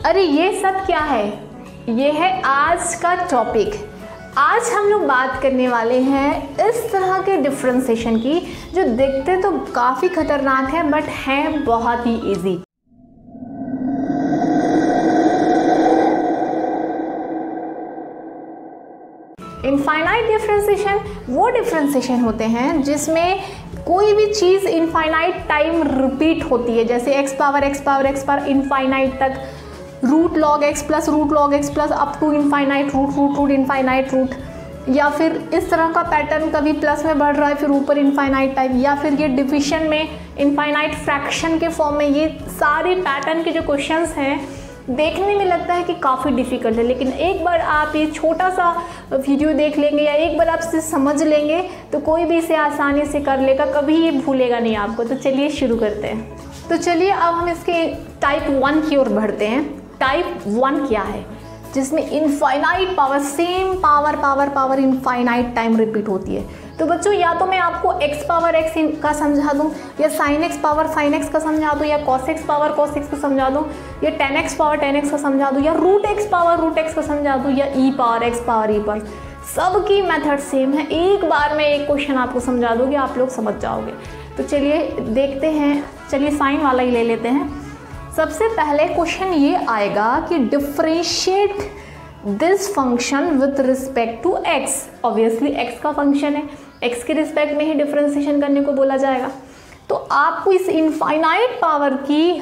अरे ये सब क्या है? ये है आज का टॉपिक। आज हम लोग बात करने वाले हैं इस तरह के डिफरेंशिएशन की जो दिखते तो काफ़ी खतरनाक है बट हैं बहुत ही इजी। इनफाइनाइट डिफरेंशिएशन वो डिफरेंशिएशन होते हैं जिसमें कोई भी चीज़ इनफाइनाइट टाइम रिपीट होती है, जैसे x पावर इनफाइनाइट तक, root log x plus up to infinite root infinite root, या फिर इस तरह का पैटर्न कभी प्लस में बढ़ रहा है फिर ऊपर इनफाइनाइट टाइप, या फिर ये डिविजन में इनफाइनाइट फ्रैक्शन के फॉर्म में। ये सारे पैटर्न के जो क्वेश्चंस हैं देखने में लगता है कि काफ़ी डिफ़िकल्ट है, लेकिन एक बार आप ये छोटा सा वीडियो देख लेंगे या एक बार आप इसे समझ लेंगे तो कोई भी इसे आसानी से कर लेगा, कभी ये भूलेगा नहीं आपको। तो चलिए शुरू करते हैं। तो चलिए अब हम इसके टाइप 1 की ओर बढ़ते हैं। टाइप 1 क्या है? जिसमें infinite power, same power infinite time repeat होती है। तो बच्चों या तो मैं आपको x पावर x का समझा दूं, या sin x power sin x का समझा दूं, या cos x power cos x का समझा दूं, या tan x power tan x का समझा दूं, या root x power root x का समझा दूं, या e power x power e power. सबकी मेथड सेम है। एक बार मैं एक क्वेश्चन आपको समझा दूंगी, आप लोग समझ जाओगे। तो चलिए देखते हैं। चलिए साइन वाला ही ले लेते हैं। सबसे पहले क्वेश्चन ये आएगा कि differentiate this function with respect to x। Obviously x का फंक्शन है, x के रिस्पेक्ट में ही डिफरेंशिएशन करने को बोला जाएगा। तो आपको इस इनफाइनाइट पावर की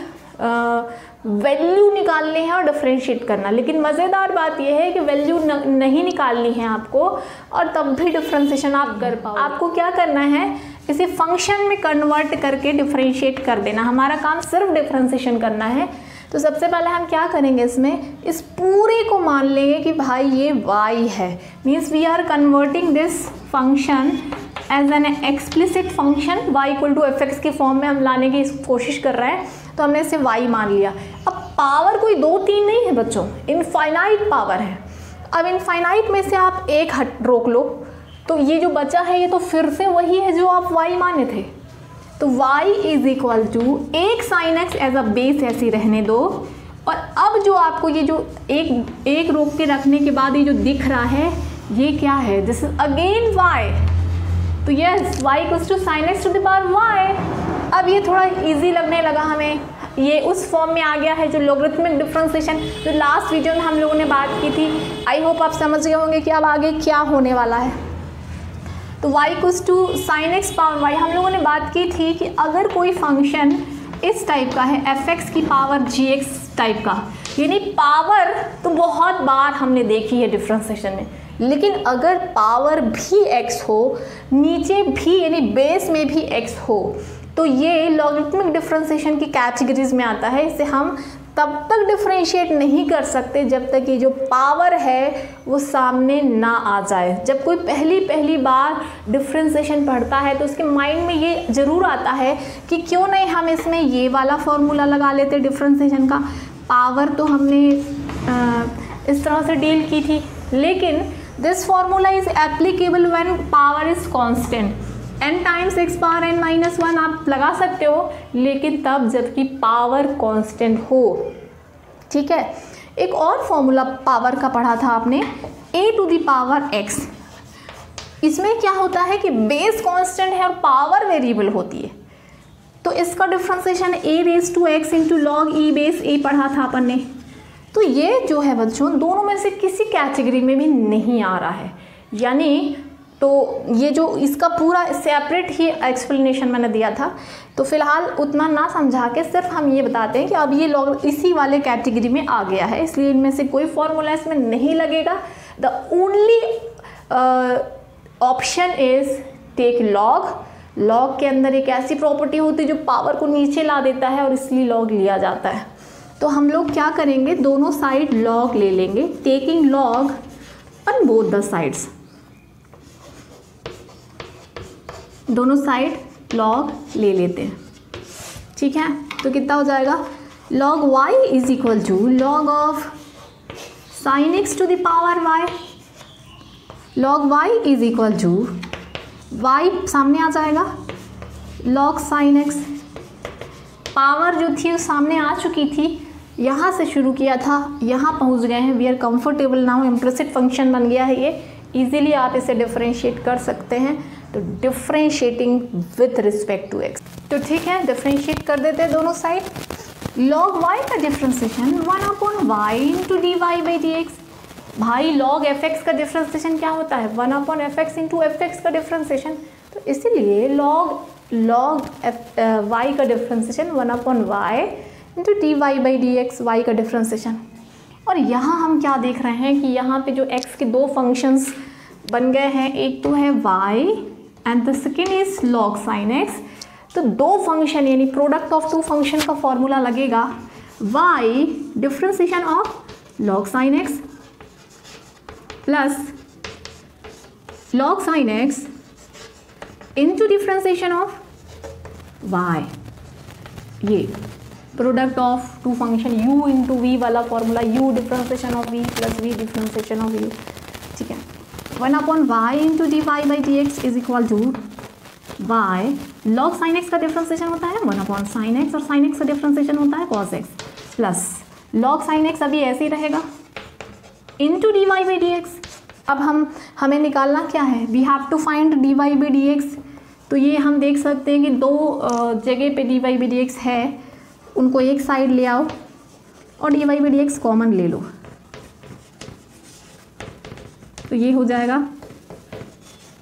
वैल्यू निकालनी है और डिफरेंशिएट करना। लेकिन मज़ेदार बात यह है कि वैल्यू नहीं निकालनी है आपको और तब भी डिफरेंशिएशन आप कर पाओ। आपको क्या करना है, इसे फंक्शन में कन्वर्ट करके डिफरेंशिएट कर देना। हमारा काम सिर्फ डिफरेंशिएशन करना है। तो सबसे पहले हम क्या करेंगे, इसमें इस पूरे को मान लेंगे कि भाई ये y है। Means we are converting this function as an explicit function, y equal to f x के फॉर्म में हम लाने की कोशिश कर रहे हैं। तो हमने इसे y मान लिया। अब पावर कोई 2-3 नहीं है बच्चों, इनफाइनाइट पावर है। अब इनफाइनाइट में से आप एक रोक लो तो ये जो बचा है ये तो फिर से वही है जो आप y माने थे। तो y इज इक्वल टू एक sine x as a base ऐसे रहने दो। और अब जो आपको ये जो एक रोक के रखने के बाद ये जो दिख रहा है ये क्या है, दिस इज अगेन y। तो yes y equals to sine x to the power y। अब ये थोड़ा इजी लगने लगा हमें, ये उस फॉर्म में आ गया है जो लॉगरिथमिक डिफरेंशिएशन जो लास्ट वीडियो में हम लोगों ने बात की थी। आई होप आप समझ गए होंगे कि अब आगे क्या होने वाला है। तो y equals to sine x power y, हम लोगों ने बात की थी कि अगर कोई फंक्शन इस टाइप का है f(x) की पावर gx टाइप का, यानी पावर तो बहुत बार हमने देखी है डिफरेंशिएशन में, लेकिन अगर पावर भी x हो, नीचे भी यानी बेस में भी x हो, तो ये लॉगरिथमिक डिफरेंशिएशन की कैटेगरीज में आता है। इसे हम तब तक डिफरेंशिएट नहीं कर सकते जब तक ये जो पावर है वो सामने ना आ जाए। जब कोई पहली बार डिफरेंशिएशन पढ़ता है तो उसके माइंड में ये ज़रूर आता है कि क्यों नहीं हम इसमें ये वाला फॉर्मूला लगा लेते डिफरेंशिएशन का। पावर तो हमने इस तरह से डील की थी, लेकिन this formula is applicable when power is constant. n times x power n minus 1 आप लगा सकते हो, लेकिन तब जबकि पावर कांस्टेंट हो। ठीक है, एक और फॉर्मूला पावर का पढ़ा था आपने, a to the power x। इसमें क्या होता है कि बेस कांस्टेंट है और पावर वेरिएबल होती है। तो इसका differentiation a raise to x into log e base a पढ़ा था अपन ने। तो ये जो है बच्चों दोनों में से किसी कैटेगरी में भी नहीं आ रहा है, यानी तो ये जो इसका पूरा सेपरेट ही एक्सप्लेनेशन मैंने दिया था। तो फिलहाल उतना ना समझा के सिर्फ हम ये बताते हैं कि अब ये लॉग इसी वाले कैटेगरी में आ गया है, इसलिए इनमें से कोई फॉर्मूला इसमें नहीं लगेगा। The only option is take log. Log के अंदर एक ऐसी प्रॉपर्टी होती है जो पावर को नीचे ला देता है और इसलिए लॉग लिया जाता है। तो हम लोग क्या करेंगे, दोनों साइड लॉग ले लेंगे, taking log on both the sides. दोनों साइड लॉग ले लेते हैं। ठीक है, तो कितना हो जाएगा, log y is equal to log of sine x to the power y। log y is equal to y सामने आ जाएगा, log साइन x। पावर जो थी वो सामने आ चुकी थी, यहाँ से शुरू किया था, यहाँ पहुँच गए हैं, we are comfortable now, implicit function बन गया है ये, इजीली आप इसे डिफरेंशिएट कर सकते हैं। तो differentiating with respect to x, तो ठीक है डिफरेंशिएट कर देते हैं दोनों साइड। log y का differentiation 1/y into d y by d x. भाई log fx का डिफरेंशिएशन क्या होता है 1/fx इंटू fx का डिफरेंशिएशन, तो इसीलिए log y का differentiation 1/y into d y by d x, y का डिफरेंशिएशन। और यहाँ हम क्या देख रहे हैं कि यहाँ पे जो x के दो फंक्शंस बन गए हैं, एक तो है y and the second is log sin x। तो दो फंक्शन यानी प्रोडक्ट ऑफ टू फंक्शन का फॉर्मूला लगेगा y differentiation of log sin x plus log sin x into differentiation of y, ये product of two function u into v वाला formula, u differentiation of v plus v differentiation of u, ठीक है। 1/y into d y by d x is equal to y log sin x का differentiation होता है 1/sin x और sin x का differentiation होता है cos x plus log sin x अभी ऐसे ही रहेगा into d y by d x. अब हमें निकालना क्या है, we have to find d y by d x. तो ये हम देख सकते हैं कि दो जगह पे d y by d x है, उनको एक साइड ले आओ और d y by d x common ले लो, तो ये हो जाएगा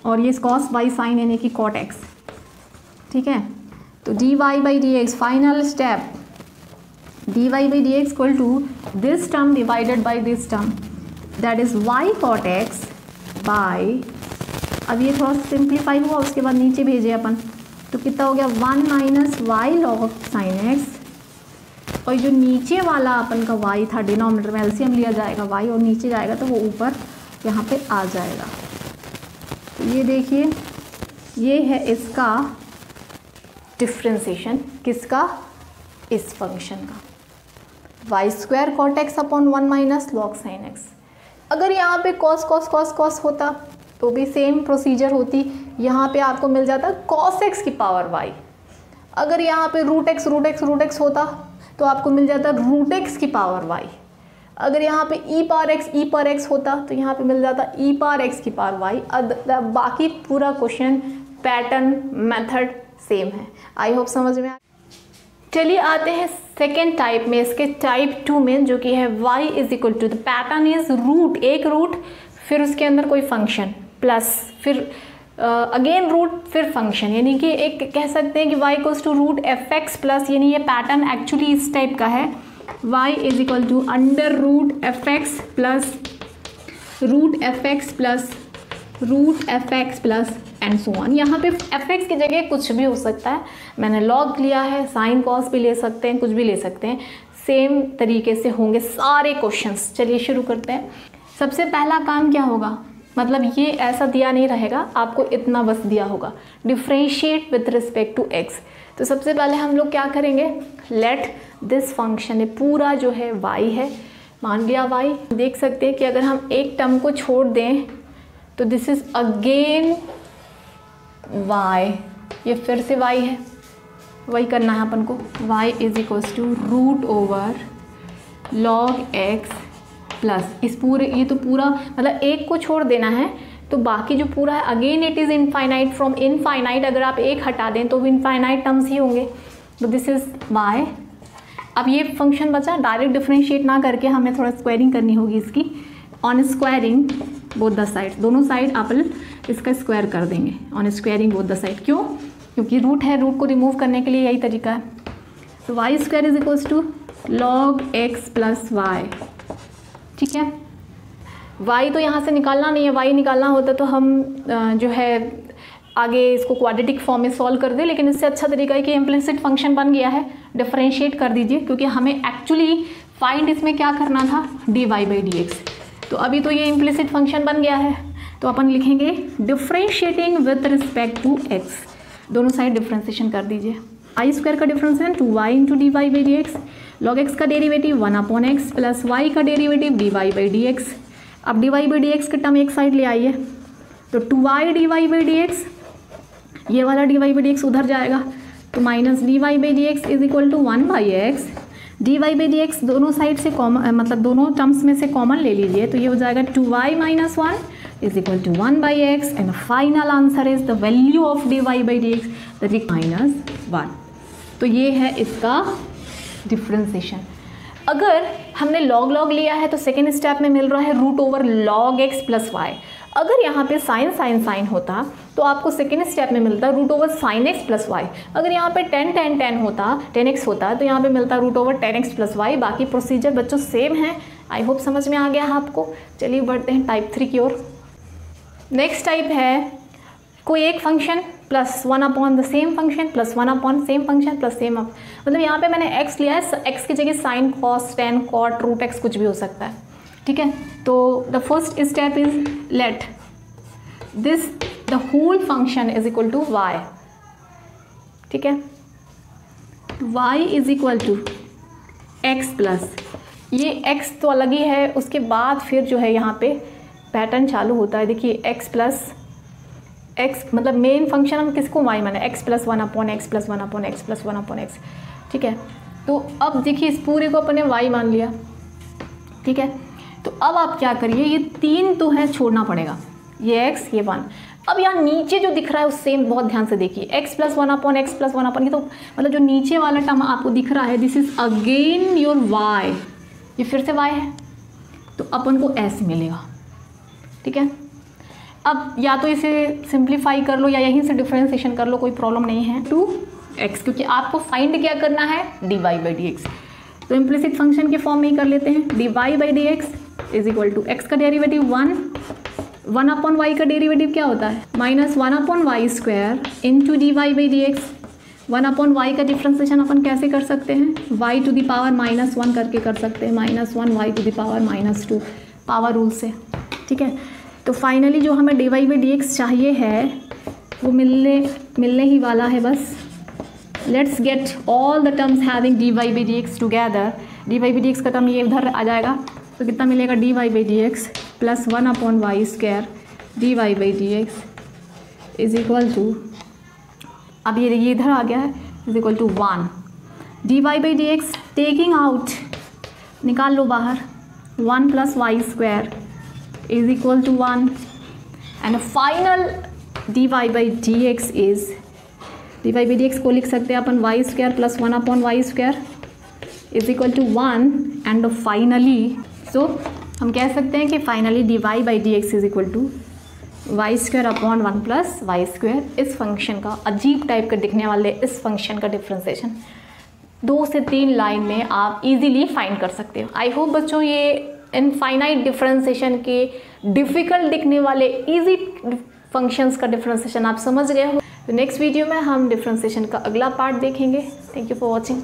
और ये cos y sin यानी कि cot x, ठीक है। तो d y by d x final step, d y by d x equal to this term divided by this term, that is y cot x by, अब ये थोड़ा simplify हुआ उसके बाद नीचे भेजे अपन, तो कितना हो गया 1 minus y log sin x, और जो नीचे वाला अपन का y था डिनोमिनेटर में एलसीएम लिया जाएगा y और नीचे जाएगा तो वो ऊपर यहाँ पे आ जाएगा। तो ये देखिए ये है इसका डिफरेंशिएशन, किसका, इस फंक्शन का, y² cot x upon 1 minus log sin x। अगर यहाँ पे cos cos cos cos होता तो भी सेम प्रोसीजर होती, यहाँ पे आपको मिल जाता cos x की पावर y। अगर यहाँ पे रूट एक्स होता तो आपको मिल जाता रूट x की पावर y। अगर यहाँ पे e पावर x होता तो यहाँ पे मिल जाता e पावर x की पावर y। बाकी पूरा क्वेश्चन पैटर्न मेथड सेम है। आई होप समझ में आ। चलिए आते हैं सेकेंड टाइप में, इसके टाइप 2 में, जो कि है y is equal to the pattern is root, एक रूट फिर उसके अंदर कोई फंक्शन प्लस फिर अगेन रूट फिर फंक्शन, यानी कि एक कह सकते हैं कि y equals to root f x plus, यानी ये पैटर्न एक्चुअली इस टाइप का है, y is equal to under root f x plus root f x plus root f x plus and so on. यहाँ पे एफ एक्स की जगह कुछ भी हो सकता है, मैंने लॉग लिया है, साइन कॉस भी ले सकते हैं, कुछ भी ले सकते हैं, सेम तरीके से होंगे सारे क्वेश्चंस। चलिए शुरू करते हैं। सबसे पहला काम क्या होगा, मतलब ये ऐसा दिया नहीं रहेगा, आपको इतना बस दिया होगा, differentiate with respect to x. तो सबसे पहले हम लोग क्या करेंगे, लेट दिस फंक्शन पूरा जो है y है, मान लिया y। देख सकते हैं कि अगर हम एक टर्म को छोड़ दें तो दिस इज अगेन y, ये फिर से y है, वही करना है अपन को, y is equals to root over log x plus इस पूरे, ये तो पूरा मतलब एक को छोड़ देना है तो बाकी जो पूरा है again it is infinite from infinite, अगर आप एक हटा दें तो इनफाइनाइट टर्म्स ही होंगे। तो दिस इज y। अब ये फंक्शन बचा, डायरेक्ट डिफरेंशिएट ना करके हमें थोड़ा स्क्वायरिंग करनी होगी इसकी। On squaring both the side, दोनों साइड आप इसका स्क्वायर कर देंगे on squaring both the side. क्यों, क्योंकि रूट है, रूट को रिमूव करने के लिए यही तरीका है। तो y square is equals to log x plus y, ठीक है। y तो यहाँ से निकालना नहीं है, y निकालना होता तो हम जो है आगे इसको क्वाड्रेटिक फॉर्म में सॉल्व कर दे, लेकिन इससे अच्छा तरीका है कि इम्प्लिसिट फंक्शन बन गया है, डिफरेंशिएट कर दीजिए, क्योंकि हमें एक्चुअली फाइंड इसमें क्या करना था, dy बाई डी एक्स। तो अभी तो ये इम्प्लिसिट फंक्शन बन गया है, तो अपन लिखेंगे differentiating with respect to x, दोनों साइड डिफरेंशिएशन कर दीजिए। आई स्क्वायर का differentiation 2y into d y by d x, log x का डेरिवेटिव 1/x प्लस y का derivative dy by d x. अब dy बाई डी एक्स के term एक side ले आइए, तो 2y dy by d x, ये वाला dy बाई डी एक्स उधर जाएगा, तो minus dy by d x is equal to 1/x d y by d x दोनों साइड से कॉमन, मतलब दोनों टर्म्स में से कॉमन ले लीजिए, तो ये हो जाएगा 2y minus 1 is equal to 1 by x, and final answer is the value of d y by d x that is -1। तो ये है इसका डिफ्रेंसिएशन। अगर हमने लॉग लॉग लिया है तो सेकेंड स्टेप में मिल रहा है root over log x plus y. अगर यहाँ पे साइन साइन साइन होता तो आपको सेकेंड स्टेप में मिलता root over sine x plus y. अगर यहाँ पे 10 10 10 होता 10x होता तो यहाँ पे मिलता root over 10x plus y. बाकी प्रोसीजर बच्चों सेम है। आई होप समझ में आ गया है आपको। चलिए बढ़ते हैं टाइप 3 की ओर। नेक्स्ट टाइप है कोई एक function plus 1 upon the same function plus 1 upon same function plus same, मतलब यहाँ पे मैंने x लिया है, x की जगह sine cos ten cot root x कुछ भी हो सकता है, ठीक है। तो the first step is let this the whole function is equal to y, ठीक है। y is equal to x plus, ये x तो अलग ही है, उसके बाद फिर जो है यहाँ पे पैटर्न चालू होता है। देखिए x प्लस x, मतलब मेन फंक्शन हम किसको y माने, x plus 1 upon x plus 1 upon x plus 1 upon x, ठीक है। तो अब देखिए इस पूरे को अपने y मान लिया, ठीक है। तो अब आप क्या करिए, ये 3 तो है छोड़ना पड़ेगा, ये x ये 1। अब यहाँ नीचे जो दिख रहा है उससे बहुत ध्यान से देखिए, x plus 1 upon x plus 1 upon, ये तो मतलब जो नीचे वाला टर्म आपको दिख रहा है this is again your y, ये फिर से y है, तो अपन को s मिलेगा, ठीक है। अब या तो इसे सिंप्लीफाई कर लो या यहीं से डिफरेंशिएशन कर लो, कोई प्रॉब्लम नहीं है। 2x, क्योंकि आपको फाइंड क्या करना है, dy बाई डी एक्स, तो इम्प्लिसिट फंक्शन के फॉर्म में ही कर लेते हैं। dy by d x is equal to x का डेरिवेटिव 1 अपॉन वाई का डेरिवेटिव क्या होता है, -1 upon y square into dy by d x. 1 upon y का डिफ्रेंशिएशन अपन कैसे कर सकते हैं, y टू द पावर -1 करके कर सकते हैं, -1 y to the power -2 power rule से, ठीक है। तो फाइनली जो हमें dy बाई डी एक्स चाहिए है वो मिलने ही वाला है बस। Let's get all the terms having dy by d x together. dy by d x का टर्म ये उधर आ जाएगा, तो कितना मिलेगा, dy by d x plus 1 upon y square dy by d x is equal to, अब ये इधर आ गया है, is equal to 1। dy by d x taking out, निकाल लो बाहर, 1 plus y square is equal to 1, and final dy by dx is, dy by dx को लिख सकते हैं अपन y square plus 1 upon y square is equal to 1, and finally so हम कह सकते हैं कि finally dy by dx is equal to y square upon 1 plus y square. इस फंक्शन का, अजीब टाइप का दिखने वाले इस फंक्शन का डिफ्रेंसिएशन 2 से 3 लाइन में आप इजीली फाइंड कर सकते हो। आई होप बच्चों ये इनफाइनाइट डिफरेंशिएशन के डिफ़िकल्ट दिखने वाले इजी फंक्शंस का डिफरेंशिएशन आप समझ गए हो। तो नेक्स्ट वीडियो में हम डिफरेंशिएशन का अगला पार्ट देखेंगे। Thank you for watching.